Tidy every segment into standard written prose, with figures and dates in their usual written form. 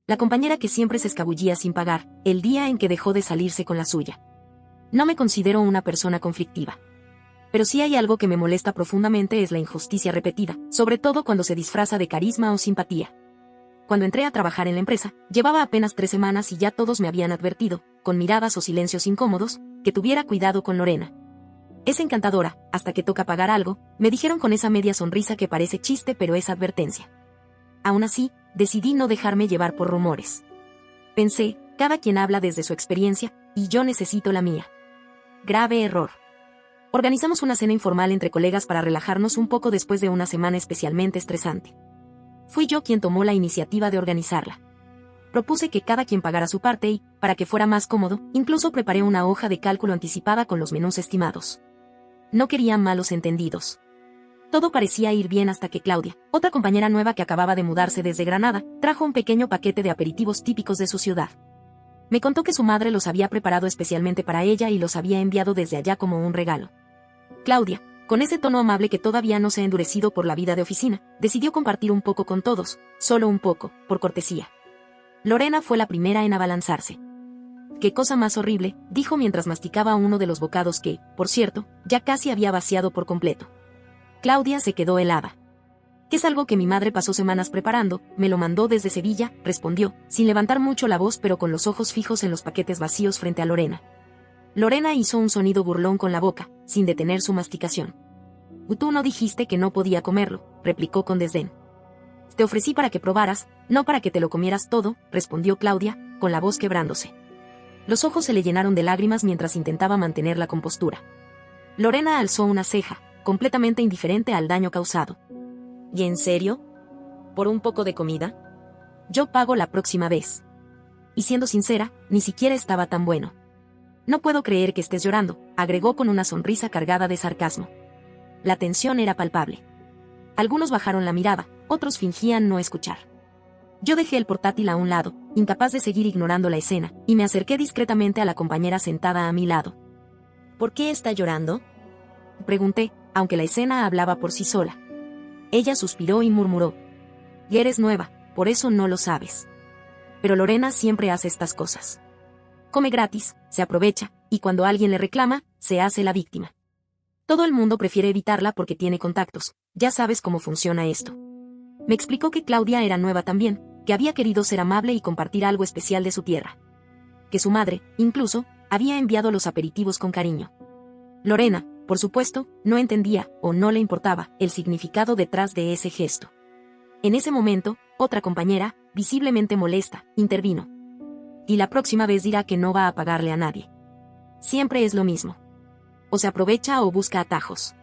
la compañera que siempre se escabullía sin pagar, el día en que dejó de salirse con la suya. No me considero una persona conflictiva. Pero si hay algo que me molesta profundamente es la injusticia repetida, sobre todo cuando se disfraza de carisma o simpatía. Cuando entré a trabajar en la empresa, llevaba apenas 3 semanas y ya todos me habían advertido, con miradas o silencios incómodos, que tuviera cuidado con Lorena. Es encantadora, hasta que toca pagar algo, me dijeron con esa media sonrisa que parece chiste pero es advertencia. Aún así, decidí no dejarme llevar por rumores. Pensé, cada quien habla desde su experiencia, y yo necesito la mía. Grave error. Organizamos una cena informal entre colegas para relajarnos un poco después de una semana especialmente estresante. Fui yo quien tomó la iniciativa de organizarla. Propuse que cada quien pagara su parte y, para que fuera más cómodo, incluso preparé una hoja de cálculo anticipada con los menús estimados. No quería malos entendidos. Todo parecía ir bien hasta que Claudia, otra compañera nueva que acababa de mudarse desde Granada, trajo un pequeño paquete de aperitivos típicos de su ciudad. Me contó que su madre los había preparado especialmente para ella y los había enviado desde allá como un regalo. Claudia, con ese tono amable que todavía no se ha endurecido por la vida de oficina, decidió compartir un poco con todos, solo un poco, por cortesía. Lorena fue la primera en abalanzarse. «Qué cosa más horrible», dijo mientras masticaba uno de los bocados que, por cierto, ya casi había vaciado por completo. Claudia se quedó helada. «Que es algo que mi madre pasó semanas preparando, me lo mandó desde Sevilla», respondió, sin levantar mucho la voz pero con los ojos fijos en los paquetes vacíos frente a Lorena. Lorena hizo un sonido burlón con la boca, sin detener su masticación. «Tú no dijiste que no podía comerlo», replicó con desdén. «Te ofrecí para que probaras, no para que te lo comieras todo», respondió Claudia, con la voz quebrándose. Los ojos se le llenaron de lágrimas mientras intentaba mantener la compostura. Lorena alzó una ceja, completamente indiferente al daño causado. «¿Y en serio? ¿Por un poco de comida? Yo pago la próxima vez». Y siendo sincera, ni siquiera estaba tan bueno. «No puedo creer que estés llorando», agregó con una sonrisa cargada de sarcasmo. La tensión era palpable. Algunos bajaron la mirada, otros fingían no escuchar. Yo dejé el portátil a un lado, incapaz de seguir ignorando la escena, y me acerqué discretamente a la compañera sentada a mi lado. «¿Por qué está llorando?», pregunté, aunque la escena hablaba por sí sola. Ella suspiró y murmuró: «Y eres nueva, por eso no lo sabes. Pero Lorena siempre hace estas cosas. Come gratis, se aprovecha, y cuando alguien le reclama, se hace la víctima. Todo el mundo prefiere evitarla porque tiene contactos, ya sabes cómo funciona esto». Me explicó que Claudia era nueva también, que había querido ser amable y compartir algo especial de su tierra. Que su madre, incluso, había enviado los aperitivos con cariño. Lorena, por supuesto, no entendía, o no le importaba, el significado detrás de ese gesto. En ese momento, otra compañera, visiblemente molesta, intervino. «Y la próxima vez dirá que no va a pagarle a nadie. Siempre es lo mismo. O se aprovecha o busca atajos».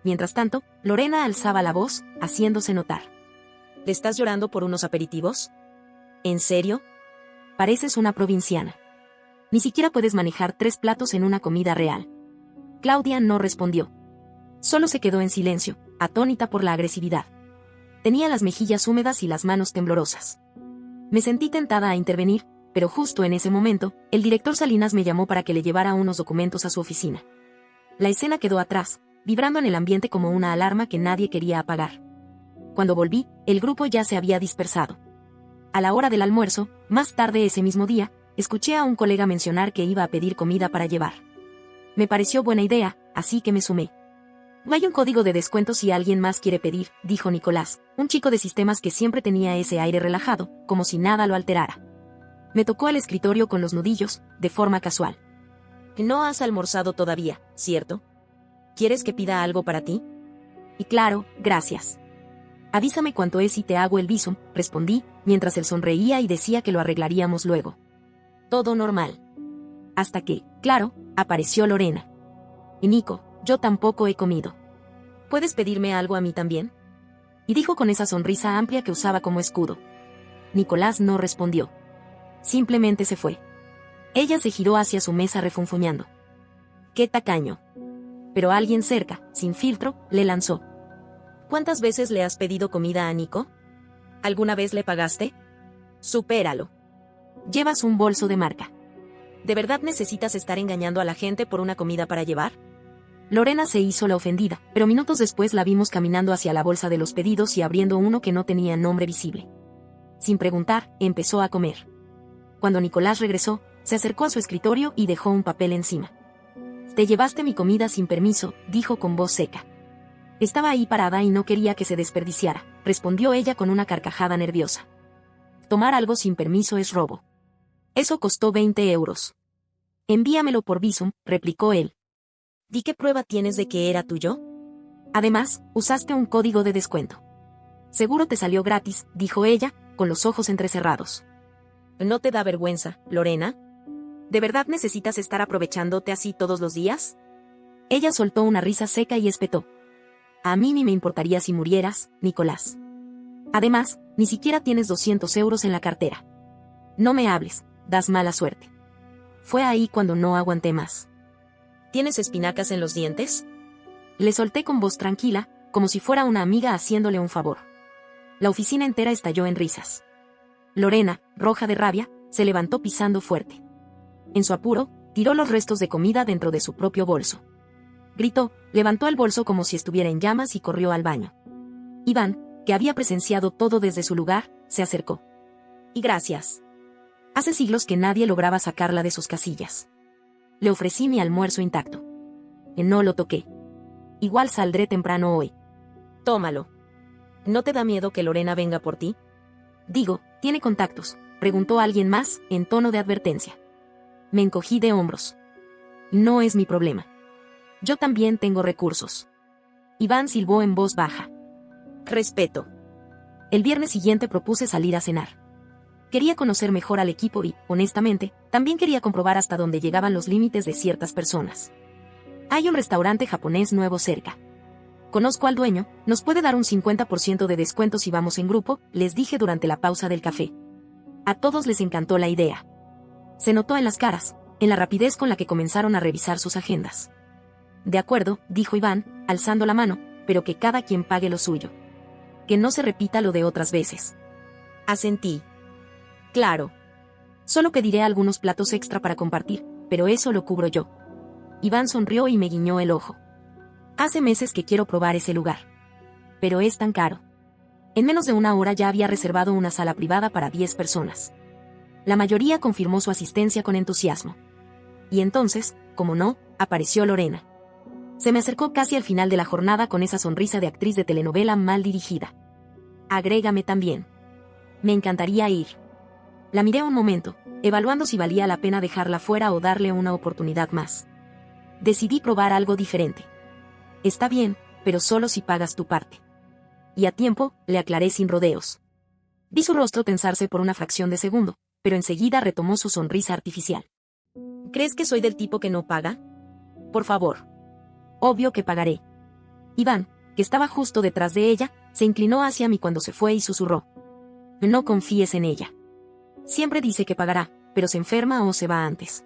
Mientras tanto, Lorena alzaba la voz, haciéndose notar. «¿Le estás llorando por unos aperitivos? ¿En serio? Pareces una provinciana. Ni siquiera puedes manejar 3 platos en una comida real». Claudia no respondió. Solo se quedó en silencio, atónita por la agresividad. Tenía las mejillas húmedas y las manos temblorosas. Me sentí tentada a intervenir, pero justo en ese momento, el director Salinas me llamó para que le llevara unos documentos a su oficina. La escena quedó atrás, vibrando en el ambiente como una alarma que nadie quería apagar. Cuando volví, el grupo ya se había dispersado. A la hora del almuerzo, más tarde ese mismo día, escuché a un colega mencionar que iba a pedir comida para llevar. Me pareció buena idea, así que me sumé. «No hay un código de descuento si alguien más quiere pedir», dijo Nicolás, un chico de sistemas que siempre tenía ese aire relajado, como si nada lo alterara. Me tocó el escritorio con los nudillos, de forma casual. «No has almorzado todavía, ¿cierto? ¿Quieres que pida algo para ti?» «Y claro, gracias. Avísame cuánto es y te hago el visum», respondí, mientras él sonreía y decía que lo arreglaríamos luego. Todo normal. Hasta que, claro, apareció Lorena. «Y Nico, yo tampoco he comido. ¿Puedes pedirme algo a mí también?», y dijo con esa sonrisa amplia que usaba como escudo. Nicolás no respondió. Simplemente se fue. Ella se giró hacia su mesa refunfuñando. «Qué tacaño». Pero alguien cerca, sin filtro, le lanzó: «¿Cuántas veces le has pedido comida a Nico? ¿Alguna vez le pagaste? Supéralo. Llevas un bolso de marca. ¿De verdad necesitas estar engañando a la gente por una comida para llevar?». Lorena se hizo la ofendida, pero minutos después la vimos caminando hacia la bolsa de los pedidos y abriendo uno que no tenía nombre visible. sin preguntar, empezó a comer. Cuando Nicolás regresó, se acercó a su escritorio y dejó un papel encima. «Te llevaste mi comida sin permiso», dijo con voz seca. «Estaba ahí parada y no quería que se desperdiciara», respondió ella con una carcajada nerviosa. «Tomar algo sin permiso es robo. Eso costó 20 euros. Envíamelo por Bizum», replicó él. «¿Di qué prueba tienes de que era tuyo? Además, usaste un código de descuento. Seguro te salió gratis», dijo ella, con los ojos entrecerrados. «¿No te da vergüenza, Lorena? ¿De verdad necesitas estar aprovechándote así todos los días?» Ella soltó una risa seca y espetó. «A mí ni me importaría si murieras, Nicolás. Además, ni siquiera tienes 200 euros en la cartera. No me hables, das mala suerte». Fue ahí cuando no aguanté más. «¿Tienes espinacas en los dientes?», le solté con voz tranquila, como si fuera una amiga haciéndole un favor. La oficina entera estalló en risas. Lorena, roja de rabia, se levantó pisando fuerte. En su apuro, tiró los restos de comida dentro de su propio bolso. Gritó, levantó el bolso como si estuviera en llamas y corrió al baño. Iván, que había presenciado todo desde su lugar, se acercó. «Y gracias. Hace siglos que nadie lograba sacarla de sus casillas. Le ofrecí mi almuerzo intacto. No lo toqué. Igual saldré temprano hoy. Tómalo. ¿No te da miedo que Lorena venga por ti? Digo, ¿tiene contactos?», preguntó alguien más, en tono de advertencia. Me encogí de hombros. «No es mi problema. Yo también tengo recursos». Iván silbó en voz baja. «Respeto». El viernes siguiente propuse salir a cenar. Quería conocer mejor al equipo y, honestamente, también quería comprobar hasta dónde llegaban los límites de ciertas personas. Hay un restaurante japonés nuevo cerca. Conozco al dueño, nos puede dar un 50% de descuento si vamos en grupo, les dije durante la pausa del café. A todos les encantó la idea. Se notó en las caras, en la rapidez con la que comenzaron a revisar sus agendas. «De acuerdo», dijo Iván, alzando la mano, «pero que cada quien pague lo suyo. Que no se repita lo de otras veces». Asentí. «Claro. Solo pediré algunos platos extra para compartir, pero eso lo cubro yo». Iván sonrió y me guiñó el ojo. «Hace meses que quiero probar ese lugar. Pero es tan caro». En menos de una hora ya había reservado una sala privada para 10 personas. La mayoría confirmó su asistencia con entusiasmo. Y entonces, como no, apareció Lorena. Se me acercó casi al final de la jornada con esa sonrisa de actriz de telenovela mal dirigida. «Agrégame también. Me encantaría ir». La miré un momento, evaluando si valía la pena dejarla fuera o darle una oportunidad más. Decidí probar algo diferente. «Está bien, pero solo si pagas tu parte». «Y a tiempo», le aclaré sin rodeos. Vi su rostro tensarse por una fracción de segundo, pero enseguida retomó su sonrisa artificial. «¿Crees que soy del tipo que no paga? Por favor». «Obvio que pagaré». Iván, que estaba justo detrás de ella, se inclinó hacia mí cuando se fue y susurró. «No confíes en ella. Siempre dice que pagará, pero se enferma o se va antes.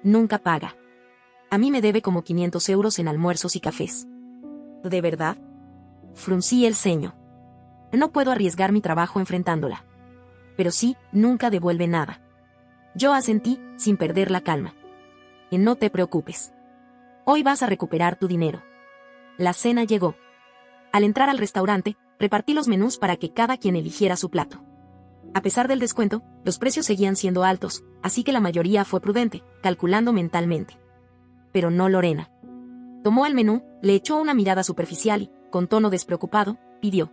Nunca paga. A mí me debe como 500 euros en almuerzos y cafés». «¿De verdad?». Fruncí el ceño. No puedo arriesgar mi trabajo enfrentándola. Pero sí, nunca devuelve nada. Yo asentí, sin perder la calma. «Y no te preocupes. Hoy vas a recuperar tu dinero». La cena llegó. Al entrar al restaurante, repartí los menús para que cada quien eligiera su plato. A pesar del descuento, los precios seguían siendo altos, así que la mayoría fue prudente, calculando mentalmente. Pero no Lorena. Tomó el menú, le echó una mirada superficial y, con tono despreocupado, pidió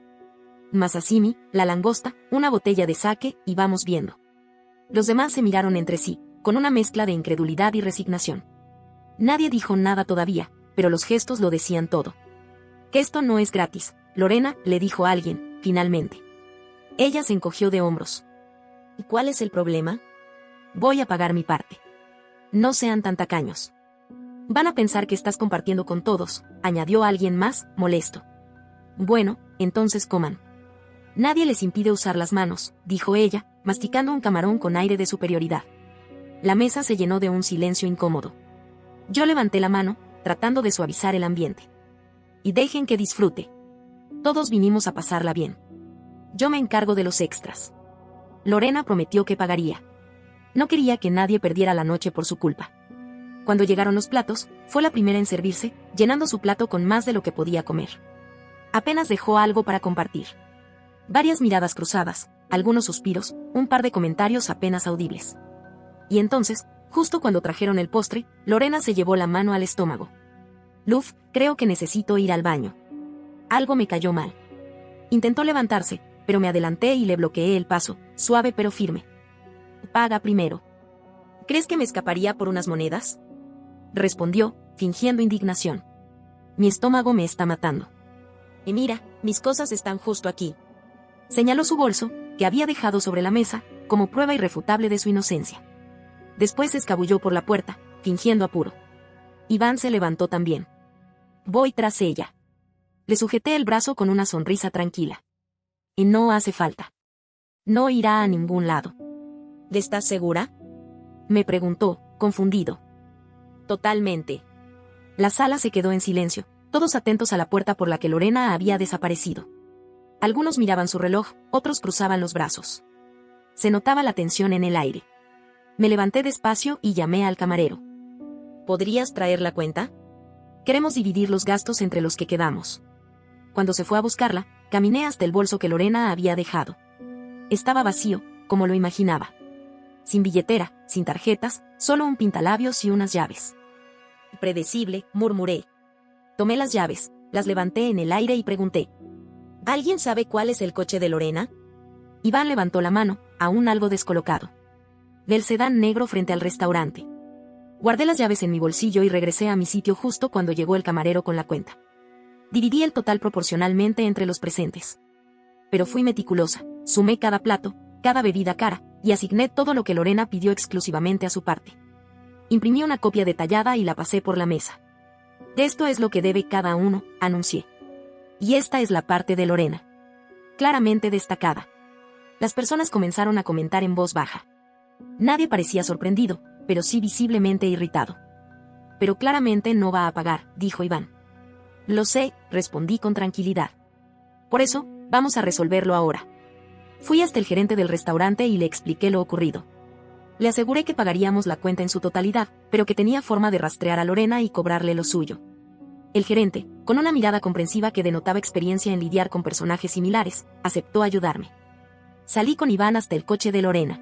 masashimi, la langosta, una botella de sake y vamos viendo. Los demás se miraron entre sí, con una mezcla de incredulidad y resignación. Nadie dijo nada todavía, pero los gestos lo decían todo. «Que esto no es gratis», Lorena, le dijo a alguien, finalmente. Ella se encogió de hombros. «¿Y cuál es el problema? Voy a pagar mi parte. No sean tan tacaños. Van a pensar que estás compartiendo con todos», añadió alguien más, molesto. «Bueno, entonces coman. Nadie les impide usar las manos», dijo ella, masticando un camarón con aire de superioridad. La mesa se llenó de un silencio incómodo. Yo levanté la mano, tratando de suavizar el ambiente. «Y dejen que disfrute. Todos vinimos a pasarla bien. Yo me encargo de los extras». Lorena prometió que pagaría. No quería que nadie perdiera la noche por su culpa. Cuando llegaron los platos, fue la primera en servirse, llenando su plato con más de lo que podía comer. Apenas dejó algo para compartir. Varias miradas cruzadas, algunos suspiros, un par de comentarios apenas audibles. Y entonces, justo cuando trajeron el postre, Lorena se llevó la mano al estómago. Luf, creo que necesito ir al baño. Algo me cayó mal. Intentó levantarse, pero me adelanté y le bloqueé el paso, suave pero firme. Paga primero. ¿Crees que me escaparía por unas monedas? Respondió, fingiendo indignación. Mi estómago me está matando. Y mira, mis cosas están justo aquí. Señaló su bolso, que había dejado sobre la mesa, como prueba irrefutable de su inocencia. Después se escabulló por la puerta, fingiendo apuro. Iván se levantó también. Voy tras ella. Le sujeté el brazo con una sonrisa tranquila. Y no hace falta. No irá a ningún lado. ¿Estás segura? Me preguntó, confundido. Totalmente. La sala se quedó en silencio, todos atentos a la puerta por la que Lorena había desaparecido. Algunos miraban su reloj, otros cruzaban los brazos. Se notaba la tensión en el aire. Me levanté despacio y llamé al camarero. ¿Podrías traer la cuenta? Queremos dividir los gastos entre los que quedamos. Cuando se fue a buscarla, caminé hasta el bolso que Lorena había dejado. Estaba vacío, como lo imaginaba. Sin billetera, sin tarjetas, solo un pintalabios y unas llaves. Predecible, murmuré. Tomé las llaves, las levanté en el aire y pregunté. ¿Alguien sabe cuál es el coche de Lorena? Iván levantó la mano, aún algo descolocado. Del sedán negro frente al restaurante. Guardé las llaves en mi bolsillo y regresé a mi sitio justo cuando llegó el camarero con la cuenta. Dividí el total proporcionalmente entre los presentes. Pero fui meticulosa, sumé cada plato, cada bebida cara, y asigné todo lo que Lorena pidió exclusivamente a su parte. Imprimí una copia detallada y la pasé por la mesa. Esto es lo que debe cada uno, anuncié. Y esta es la parte de Lorena. Claramente destacada. Las personas comenzaron a comentar en voz baja. Nadie parecía sorprendido, pero sí visiblemente irritado. Pero claramente no va a pagar, dijo Iván. Lo sé, respondí con tranquilidad. Por eso, vamos a resolverlo ahora. Fui hasta el gerente del restaurante y le expliqué lo ocurrido. Le aseguré que pagaríamos la cuenta en su totalidad, pero que tenía forma de rastrear a Lorena y cobrarle lo suyo. El gerente, con una mirada comprensiva que denotaba experiencia en lidiar con personajes similares, aceptó ayudarme. Salí con Iván hasta el coche de Lorena.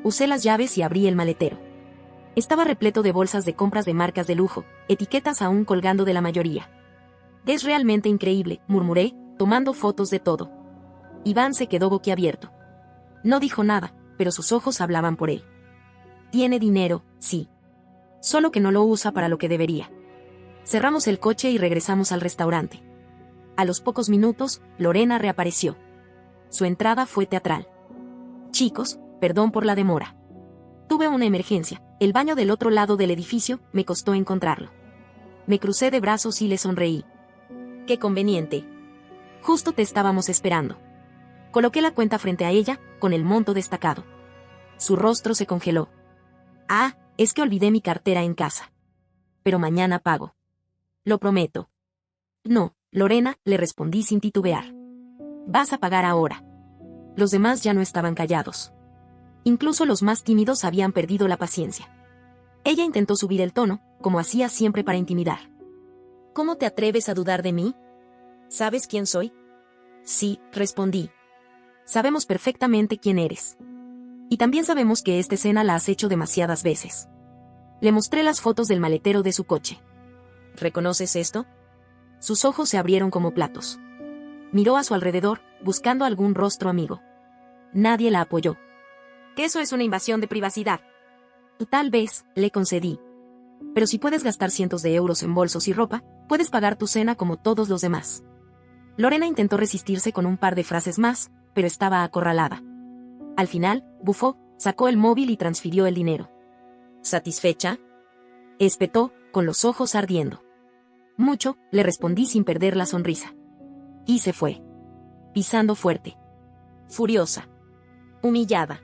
Usé las llaves y abrí el maletero. Estaba repleto de bolsas de compras de marcas de lujo, etiquetas aún colgando de la mayoría. Es realmente increíble, murmuré, tomando fotos de todo. Iván se quedó boquiabierto. No dijo nada, pero sus ojos hablaban por él. Tiene dinero, sí. Solo que no lo usa para lo que debería. Cerramos el coche y regresamos al restaurante. A los pocos minutos, Lorena reapareció. Su entrada fue teatral. Chicos, perdón por la demora. Tuve una emergencia, el baño del otro lado del edificio, me costó encontrarlo. Me crucé de brazos y le sonreí. Qué conveniente. Justo te estábamos esperando. Coloqué la cuenta frente a ella, con el monto destacado. Su rostro se congeló. Ah, es que olvidé mi cartera en casa. Pero mañana pago. Lo prometo. No, Lorena, le respondí sin titubear. Vas a pagar ahora. Los demás ya no estaban callados. Incluso los más tímidos habían perdido la paciencia. Ella intentó subir el tono, como hacía siempre para intimidar. ¿Cómo te atreves a dudar de mí? ¿Sabes quién soy? Sí, respondí. Sabemos perfectamente quién eres. Y también sabemos que esta escena la has hecho demasiadas veces. Le mostré las fotos del maletero de su coche. ¿Reconoces esto? Sus ojos se abrieron como platos. Miró a su alrededor, buscando algún rostro amigo. Nadie la apoyó. Que eso es una invasión de privacidad. Tal vez, le concedí. Pero si puedes gastar cientos de euros en bolsos y ropa, puedes pagar tu cena como todos los demás. Lorena intentó resistirse con un par de frases más, pero estaba acorralada. Al final, bufó, sacó el móvil y transfirió el dinero. ¿Satisfecha? Espetó, con los ojos ardiendo. Mucho, le respondí sin perder la sonrisa. Y se fue. Pisando fuerte. Furiosa. Humillada.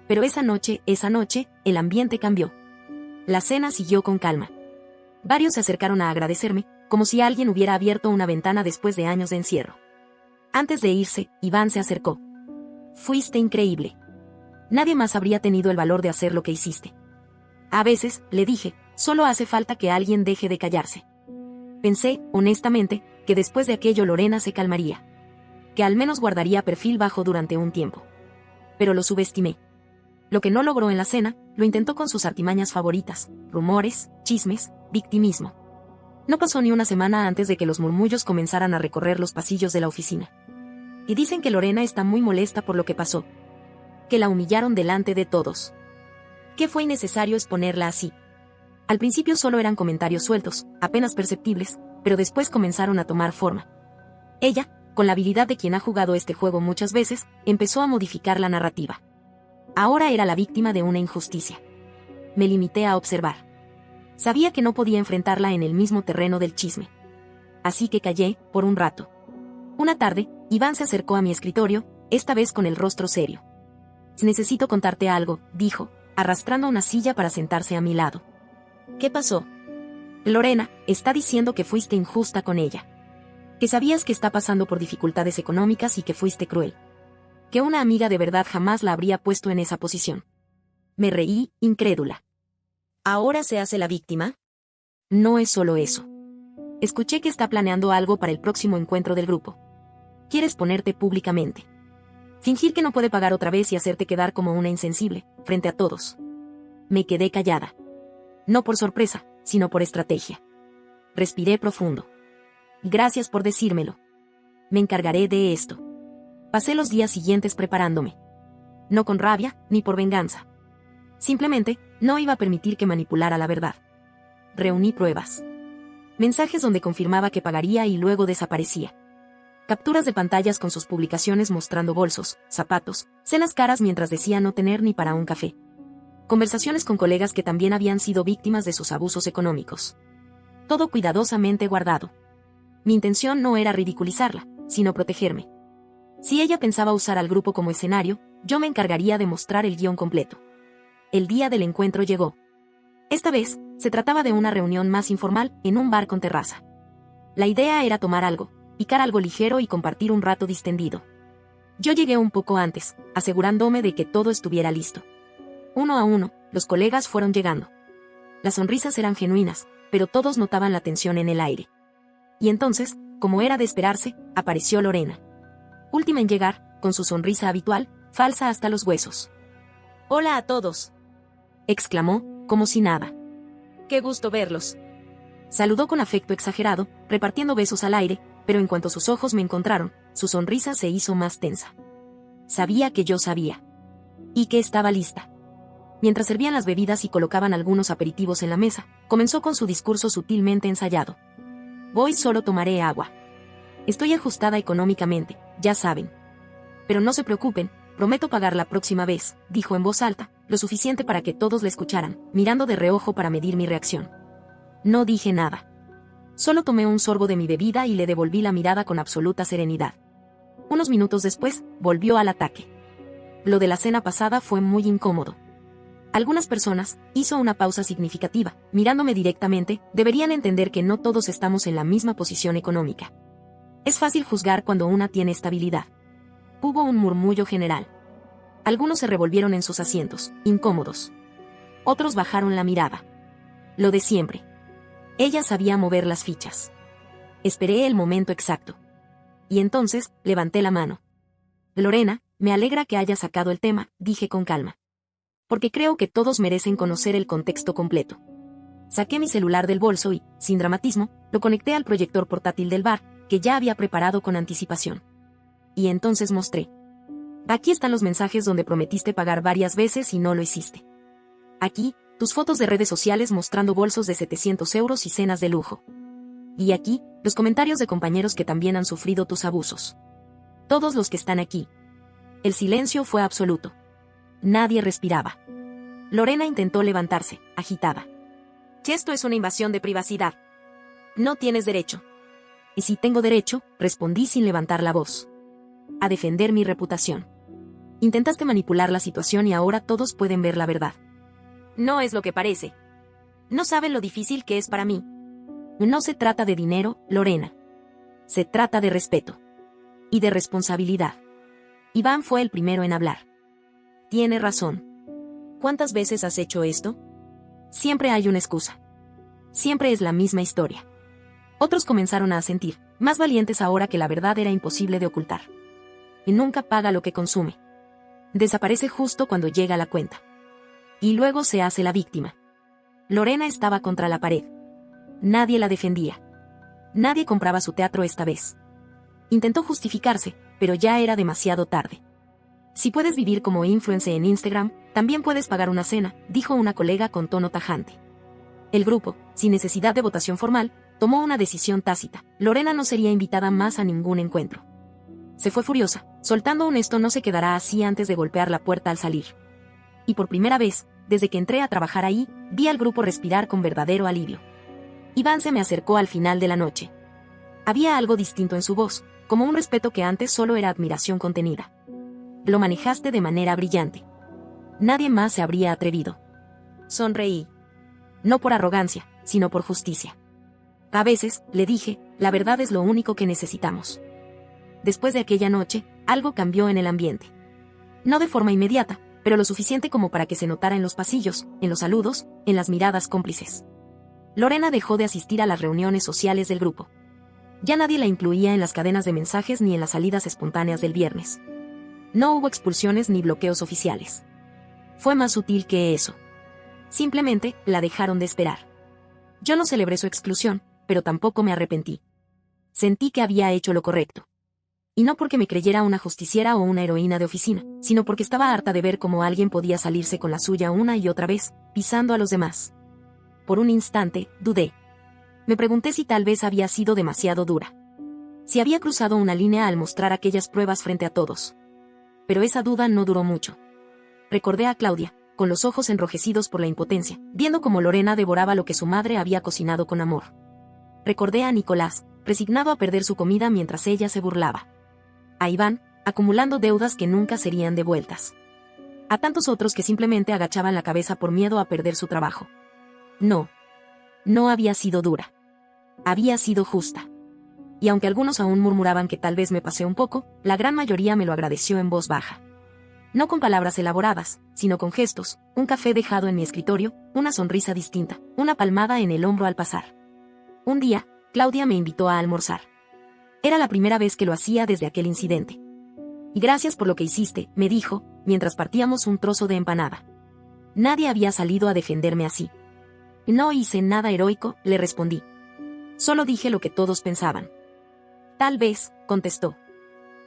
Pero esa noche, el ambiente cambió. La cena siguió con calma. Varios se acercaron a agradecerme, como si alguien hubiera abierto una ventana después de años de encierro. Antes de irse, Iván se acercó. Fuiste increíble. Nadie más habría tenido el valor de hacer lo que hiciste. A veces, le dije, solo hace falta que alguien deje de callarse. Pensé, honestamente, que después de aquello Lorena se calmaría. Que al menos guardaría perfil bajo durante un tiempo. pero lo subestimé. Lo que no logró en la cena, lo intentó con sus artimañas favoritas: rumores, chismes, victimismo. No pasó ni una semana antes de que los murmullos comenzaran a recorrer los pasillos de la oficina. Y dicen que Lorena está muy molesta por lo que pasó. Que la humillaron delante de todos. Que fue innecesario exponerla así. Al principio solo eran comentarios sueltos, apenas perceptibles, pero después comenzaron a tomar forma. Ella, con la habilidad de quien ha jugado este juego muchas veces, empezó a modificar la narrativa. Ahora era la víctima de una injusticia. Me limité a observar. Sabía que no podía enfrentarla en el mismo terreno del chisme. Así que callé, por un rato. Una tarde, Iván se acercó a mi escritorio, esta vez con el rostro serio. «Necesito contarte algo», dijo, arrastrando una silla para sentarse a mi lado. «¿Qué pasó?» «Lorena está diciendo que fuiste injusta con ella. Que sabías que está pasando por dificultades económicas y que fuiste cruel. Que una amiga de verdad jamás la habría puesto en esa posición». Me reí, incrédula. ¿Ahora se hace la víctima? No es solo eso. Escuché que está planeando algo para el próximo encuentro del grupo. Quieres ponerte públicamente. Fingir que no puede pagar otra vez y hacerte quedar como una insensible, frente a todos. Me quedé callada. No por sorpresa, sino por estrategia. Respiré profundo. Gracias por decírmelo. Me encargaré de esto. Pasé los días siguientes preparándome. No con rabia, ni por venganza. Simplemente, no iba a permitir que manipulara la verdad. Reuní pruebas. Mensajes donde confirmaba que pagaría y luego desaparecía. Capturas de pantallas con sus publicaciones mostrando bolsos, zapatos, cenas caras mientras decía no tener ni para un café. Conversaciones con colegas que también habían sido víctimas de sus abusos económicos. Todo cuidadosamente guardado. Mi intención no era ridiculizarla, sino protegerme. Si ella pensaba usar al grupo como escenario, yo me encargaría de mostrar el guión completo. El día del encuentro llegó. Esta vez, se trataba de una reunión más informal, en un bar con terraza. La idea era tomar algo, picar algo ligero y compartir un rato distendido. Yo llegué un poco antes, asegurándome de que todo estuviera listo. Uno a uno, los colegas fueron llegando. Las sonrisas eran genuinas, pero todos notaban la tensión en el aire. Y entonces, como era de esperarse, apareció Lorena. Última en llegar, con su sonrisa habitual, falsa hasta los huesos. «Hola a todos», exclamó, como si nada. «Qué gusto verlos». Saludó con afecto exagerado, repartiendo besos al aire, pero en cuanto sus ojos me encontraron, su sonrisa se hizo más tensa. Sabía que yo sabía. Y que estaba lista. Mientras servían las bebidas y colocaban algunos aperitivos en la mesa, comenzó con su discurso sutilmente ensayado. «Hoy solo tomaré agua. Estoy ajustada económicamente, ya saben. Pero no se preocupen, prometo pagar la próxima vez», dijo en voz alta, lo suficiente para que todos la escucharan, mirando de reojo para medir mi reacción. No dije nada. Solo tomé un sorbo de mi bebida y le devolví la mirada con absoluta serenidad. Unos minutos después, volvió al ataque. Lo de la cena pasada fue muy incómodo. Algunas personas, hizo una pausa significativa, mirándome directamente, deberían entender que no todos estamos en la misma posición económica. Es fácil juzgar cuando una tiene estabilidad. Hubo un murmullo general. Algunos se revolvieron en sus asientos, incómodos. Otros bajaron la mirada. Lo de siempre. Ella sabía mover las fichas. Esperé el momento exacto. Y entonces, levanté la mano. «Lorena, me alegra que hayas sacado el tema», dije con calma. «Porque creo que todos merecen conocer el contexto completo». Saqué mi celular del bolso y, sin dramatismo, lo conecté al proyector portátil del bar, que ya había preparado con anticipación. Y entonces mostré. «Aquí están los mensajes donde prometiste pagar varias veces y no lo hiciste. Aquí, tus fotos de redes sociales mostrando bolsos de 700 euros y cenas de lujo. Y aquí, los comentarios de compañeros que también han sufrido tus abusos. Todos los que están aquí». El silencio fue absoluto. Nadie respiraba. Lorena intentó levantarse, agitada. «Esto es una invasión de privacidad. No tienes derecho». «Y si tengo derecho», respondí sin levantar la voz. «A defender mi reputación. Intentaste manipular la situación y ahora todos pueden ver la verdad. No es lo que parece. No saben lo difícil que es para mí. No se trata de dinero, Lorena. Se trata de respeto. Y de responsabilidad». Iván fue el primero en hablar. «Tiene razón. ¿Cuántas veces has hecho esto? Siempre hay una excusa. Siempre es la misma historia». Otros comenzaron a asentir, más valientes ahora que la verdad era imposible de ocultar. «Y nunca paga lo que consume». Desaparece justo cuando llega la cuenta. Y luego se hace la víctima. Lorena estaba contra la pared. Nadie la defendía. Nadie compraba su teatro esta vez. Intentó justificarse, pero ya era demasiado tarde. Si puedes vivir como influencer en Instagram, también puedes pagar una cena, dijo una colega con tono tajante. El grupo, sin necesidad de votación formal, tomó una decisión tácita. Lorena no sería invitada más a ningún encuentro. Se fue furiosa, soltando un esto no se quedará así antes de golpear la puerta al salir. Y por primera vez, desde que entré a trabajar ahí, vi al grupo respirar con verdadero alivio. Iván se me acercó al final de la noche. Había algo distinto en su voz, como un respeto que antes solo era admiración contenida. Lo manejaste de manera brillante. Nadie más se habría atrevido. Sonreí. No por arrogancia, sino por justicia. A veces, le dije, la verdad es lo único que necesitamos. Después de aquella noche, algo cambió en el ambiente. No de forma inmediata, pero lo suficiente como para que se notara en los pasillos, en los saludos, en las miradas cómplices. Lorena dejó de asistir a las reuniones sociales del grupo. Ya nadie la incluía en las cadenas de mensajes ni en las salidas espontáneas del viernes. No hubo expulsiones ni bloqueos oficiales. Fue más sutil que eso. Simplemente, la dejaron de esperar. Yo no celebré su exclusión, pero tampoco me arrepentí. Sentí que había hecho lo correcto. Y no porque me creyera una justiciera o una heroína de oficina, sino porque estaba harta de ver cómo alguien podía salirse con la suya una y otra vez, pisando a los demás. Por un instante, dudé. Me pregunté si tal vez había sido demasiado dura. Si había cruzado una línea al mostrar aquellas pruebas frente a todos. Pero esa duda no duró mucho. Recordé a Claudia, con los ojos enrojecidos por la impotencia, viendo cómo Lorena devoraba lo que su madre había cocinado con amor. Recordé a Nicolás, resignado a perder su comida mientras ella se burlaba. A Iván, acumulando deudas que nunca serían devueltas. A tantos otros que simplemente agachaban la cabeza por miedo a perder su trabajo. No había sido dura. Había sido justa. Y aunque algunos aún murmuraban que tal vez me pasé un poco, la gran mayoría me lo agradeció en voz baja. No con palabras elaboradas, sino con gestos, un café dejado en mi escritorio, una sonrisa distinta, una palmada en el hombro al pasar. Un día, Claudia me invitó a almorzar. Era la primera vez que lo hacía desde aquel incidente. Y gracias por lo que hiciste, me dijo, mientras partíamos un trozo de empanada. Nadie había salido a defenderme así. No hice nada heroico, le respondí. Solo dije lo que todos pensaban. Tal vez, contestó.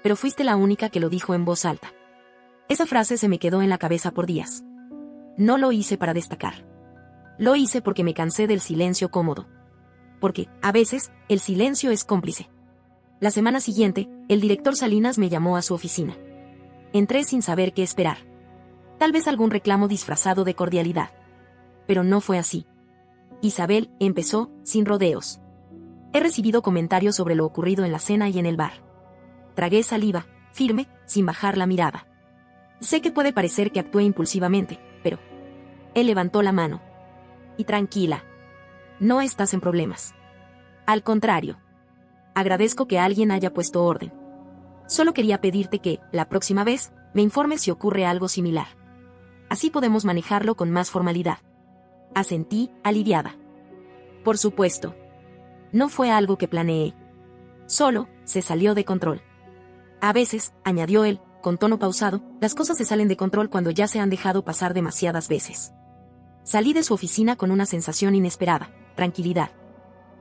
Pero fuiste la única que lo dijo en voz alta. Esa frase se me quedó en la cabeza por días. No lo hice para destacar. Lo hice porque me cansé del silencio cómodo. Porque, a veces, el silencio es cómplice. La semana siguiente, el director Salinas me llamó a su oficina. Entré sin saber qué esperar. Tal vez algún reclamo disfrazado de cordialidad. Pero no fue así. Isabel, empezó, sin rodeos. He recibido comentarios sobre lo ocurrido en la cena y en el bar. Tragué saliva, firme, sin bajar la mirada. Sé que puede parecer que actué impulsivamente, pero... Él levantó la mano. Y tranquila. No estás en problemas. Al contrario. Agradezco que alguien haya puesto orden. Solo quería pedirte que, la próxima vez, me informes si ocurre algo similar. Así podemos manejarlo con más formalidad. Asentí, aliviada. Por supuesto. No fue algo que planeé. Solo, se salió de control. A veces, añadió él, con tono pausado, las cosas se salen de control cuando ya se han dejado pasar demasiadas veces. Salí de su oficina con una sensación inesperada, tranquilidad.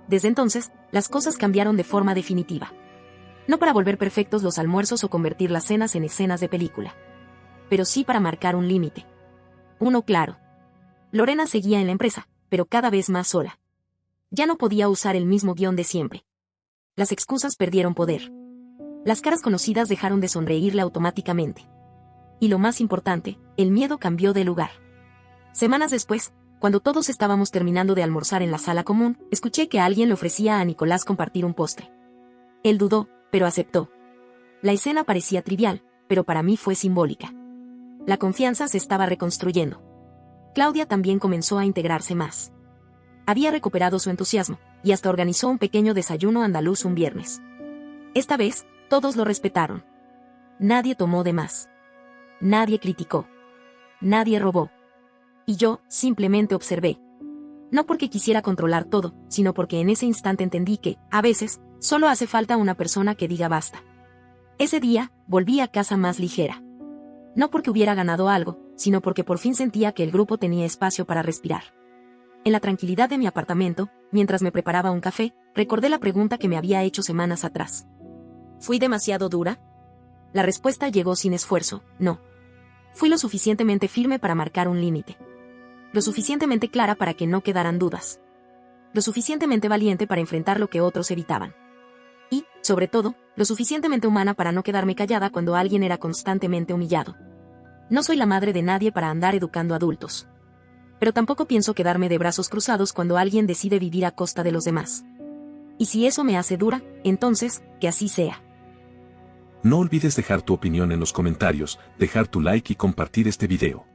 Desde entonces, las cosas cambiaron de forma definitiva. No para volver perfectos los almuerzos o convertir las cenas en escenas de película. Pero sí para marcar un límite. Uno claro. Lorena seguía en la empresa, pero cada vez más sola. Ya no podía usar el mismo guión de siempre. Las excusas perdieron poder. Las caras conocidas dejaron de sonreírle automáticamente. Y lo más importante, el miedo cambió de lugar. Semanas después, cuando todos estábamos terminando de almorzar en la sala común, escuché que alguien le ofrecía a Nicolás compartir un postre. Él dudó, pero aceptó. La escena parecía trivial, pero para mí fue simbólica. La confianza se estaba reconstruyendo. Claudia también comenzó a integrarse más. Había recuperado su entusiasmo, y hasta organizó un pequeño desayuno andaluz un viernes. Esta vez, todos lo respetaron. Nadie tomó de más. Nadie criticó. Nadie robó. Y yo, simplemente observé. No porque quisiera controlar todo, sino porque en ese instante entendí que, a veces, solo hace falta una persona que diga basta. Ese día, volví a casa más ligera. No porque hubiera ganado algo, sino porque por fin sentía que el grupo tenía espacio para respirar. En la tranquilidad de mi apartamento, mientras me preparaba un café, recordé la pregunta que me había hecho semanas atrás. ¿Fui demasiado dura? La respuesta llegó sin esfuerzo, no. Fui lo suficientemente firme para marcar un límite. Lo suficientemente clara para que no quedaran dudas. Lo suficientemente valiente para enfrentar lo que otros evitaban. Y, sobre todo, lo suficientemente humana para no quedarme callada cuando alguien era constantemente humillado. No soy la madre de nadie para andar educando adultos. Pero tampoco pienso quedarme de brazos cruzados cuando alguien decide vivir a costa de los demás. Y si eso me hace dura, entonces, que así sea. No olvides dejar tu opinión en los comentarios, dejar tu like y compartir este video.